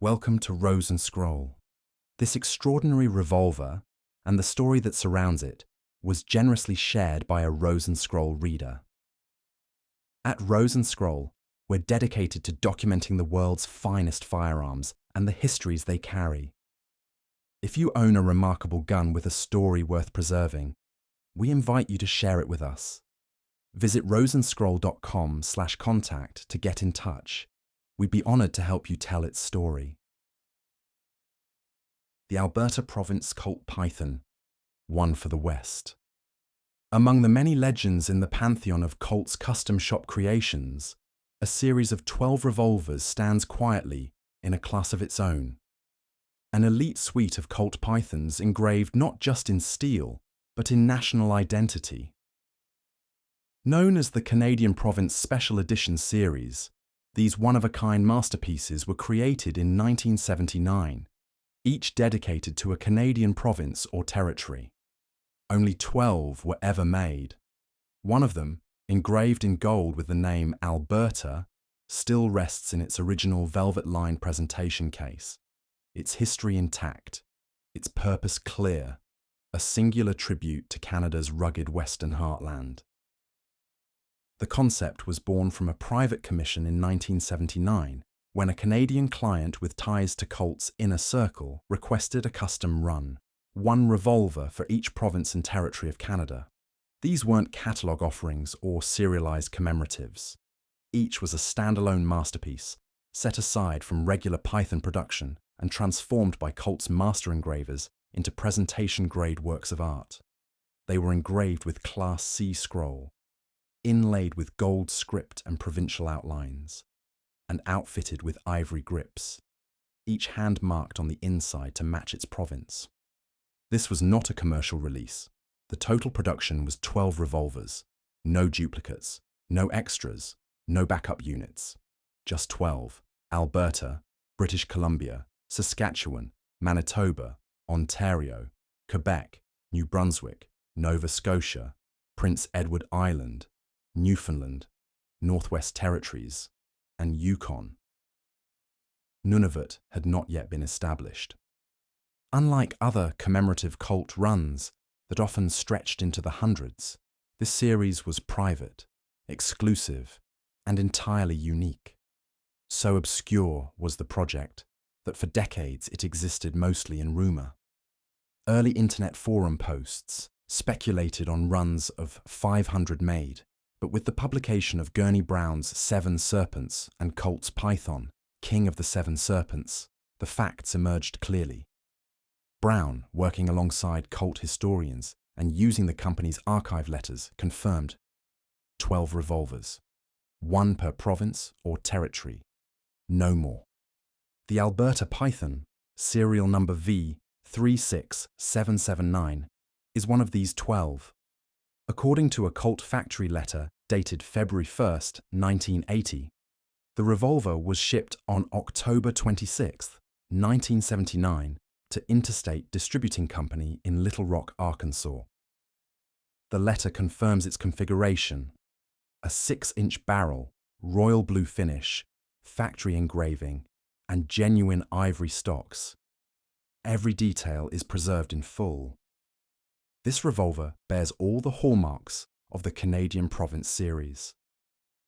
Welcome to Rose and Scroll. This extraordinary revolver, and the story that surrounds it, was generously shared by a Rose and Scroll reader. At Rose and Scroll, we're dedicated to documenting the world's finest firearms and the histories they carry. If you own a remarkable gun with a story worth preserving, we invite you to share it with us. Visit roseandscroll.com/contact to get in touch. We'd be honored to help you tell its story. The Alberta Province Colt Python, one for the West. Among the many legends in the pantheon of Colt's Custom Shop creations, a series of 12 revolvers stands quietly in a class of its own. An elite suite of Colt Pythons engraved not just in steel, but in national identity. Known as the Canadian Province Special Edition series, these one-of-a-kind masterpieces were created in 1979, each dedicated to a Canadian province or territory. Only 12 were ever made. One of them, engraved in gold with the name Alberta, still rests in its original velvet-lined presentation case, its history intact, its purpose clear, a singular tribute to Canada's rugged Western heartland. The concept was born from a private commission in 1979, when a Canadian client with ties to Colt's inner circle requested a custom run, one revolver for each province and territory of Canada. These weren't catalogue offerings or serialized commemoratives. Each was a standalone masterpiece, set aside from regular Python production and transformed by Colt's master engravers into presentation-grade works of art. They were engraved with Class C scroll, inlaid with gold script and provincial outlines, and outfitted with ivory grips, each hand marked on the inside to match its province. This was not a commercial release. The total production was 12 revolvers, no duplicates, no extras, no backup units. Just 12: Alberta, British Columbia, Saskatchewan, Manitoba, Ontario, Quebec, New Brunswick, Nova Scotia, Prince Edward Island, Newfoundland, Northwest Territories, and Yukon. Nunavut had not yet been established. Unlike other commemorative Colt runs that often stretched into the hundreds, this series was private, exclusive, and entirely unique. So obscure was the project that for decades it existed mostly in rumour. Early internet forum posts speculated on runs of 500 made, but with the publication of Gurney Brown's Seven Serpents and Colt's Python, King of the Seven Serpents, the facts emerged clearly. Brown, working alongside Colt historians and using the company's archive letters, confirmed 12 revolvers, one per province or territory, no more. The Alberta Python, serial number V36779, is one of these 12. According to a Colt factory letter dated February 1st, 1980, the revolver was shipped on October 26, 1979, to Interstate Distributing Company in Little Rock, Arkansas. The letter confirms its configuration: a 6-inch barrel, royal blue finish, factory engraving, and genuine ivory stocks. Every detail is preserved in full. This revolver bears all the hallmarks of the Canadian Province series.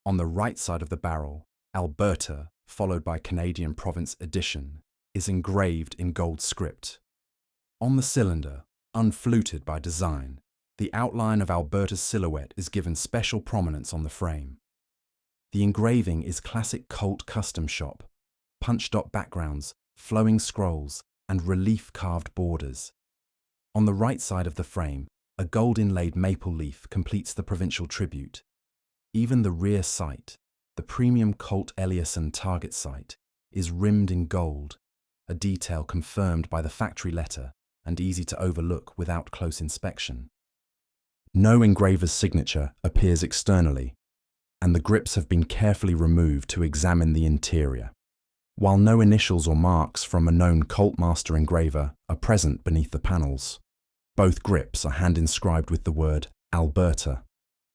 On the right side of the barrel, Alberta, followed by Canadian Province Edition, is engraved in gold script. On the cylinder, unfluted by design, the outline of Alberta's silhouette is given special prominence on the frame. The engraving is classic Colt Custom Shop: punch-dot backgrounds, flowing scrolls, and relief-carved borders. On the right side of the frame, a gold-inlaid maple leaf completes the provincial tribute. Even the rear sight, the premium Colt Ellison target sight, is rimmed in gold, a detail confirmed by the factory letter and easy to overlook without close inspection. No engraver's signature appears externally, and the grips have been carefully removed to examine the interior, while no initials or marks from a known Colt master engraver are present beneath the panels. Both grips are hand-inscribed with the word Alberta,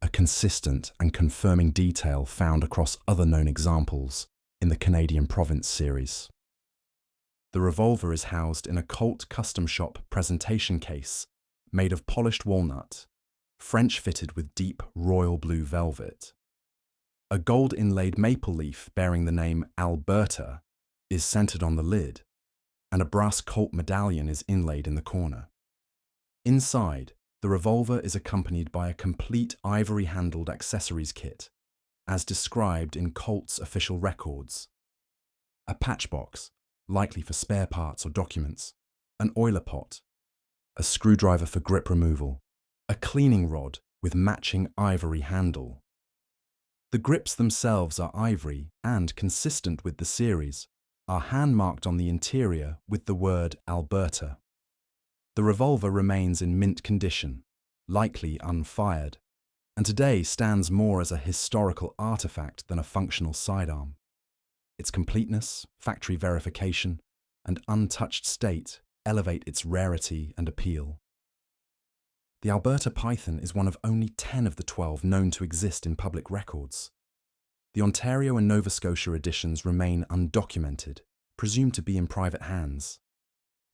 a consistent and confirming detail found across other known examples in the Canadian Province series. The revolver is housed in a Colt Custom Shop presentation case made of polished walnut, French fitted with deep royal blue velvet. A gold inlaid maple leaf bearing the name Alberta is centered on the lid, and a brass Colt medallion is inlaid in the corner. Inside, the revolver is accompanied by a complete ivory-handled accessories kit, as described in Colt's official records. A patch box, likely for spare parts or documents, an oiler pot, a screwdriver for grip removal, a cleaning rod with matching ivory handle. The grips themselves are ivory and, consistent with the series, are hand-marked on the interior with the word Alberta. The revolver remains in mint condition, likely unfired, and today stands more as a historical artifact than a functional sidearm. Its completeness, factory verification, and untouched state elevate its rarity and appeal. The Alberta Python is one of only 10 of the 12 known to exist in public records. The Ontario and Nova Scotia editions remain undocumented, presumed to be in private hands.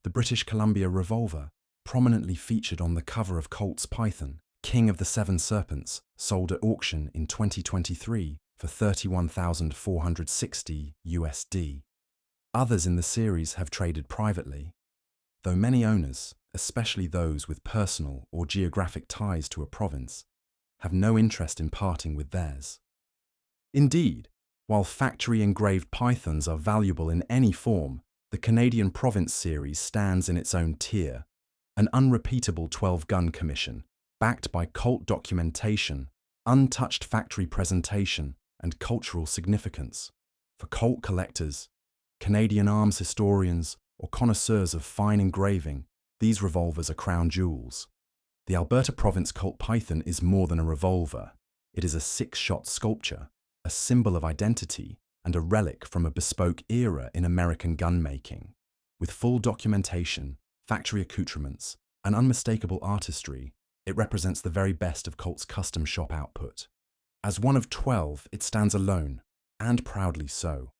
The British Columbia revolver, prominently featured on the cover of Colt's Python, King of the Seven Serpents, sold at auction in 2023 for $31,460 USD. Others in the series have traded privately, though many owners, especially those with personal or geographic ties to a province, have no interest in parting with theirs. Indeed, while factory-engraved pythons are valuable in any form, the Canadian Province series stands in its own tier, an unrepeatable 12-gun commission, backed by Colt documentation, untouched factory presentation, and cultural significance. For Colt collectors, Canadian arms historians, or connoisseurs of fine engraving, these revolvers are crown jewels. The Alberta Province Colt Python is more than a revolver. It is a 6-shot sculpture, a symbol of identity, and a relic from a bespoke era in American gun-making. With full documentation, factory accoutrements, and unmistakable artistry, it represents the very best of Colt's custom shop output. As one of 12, it stands alone, and proudly so.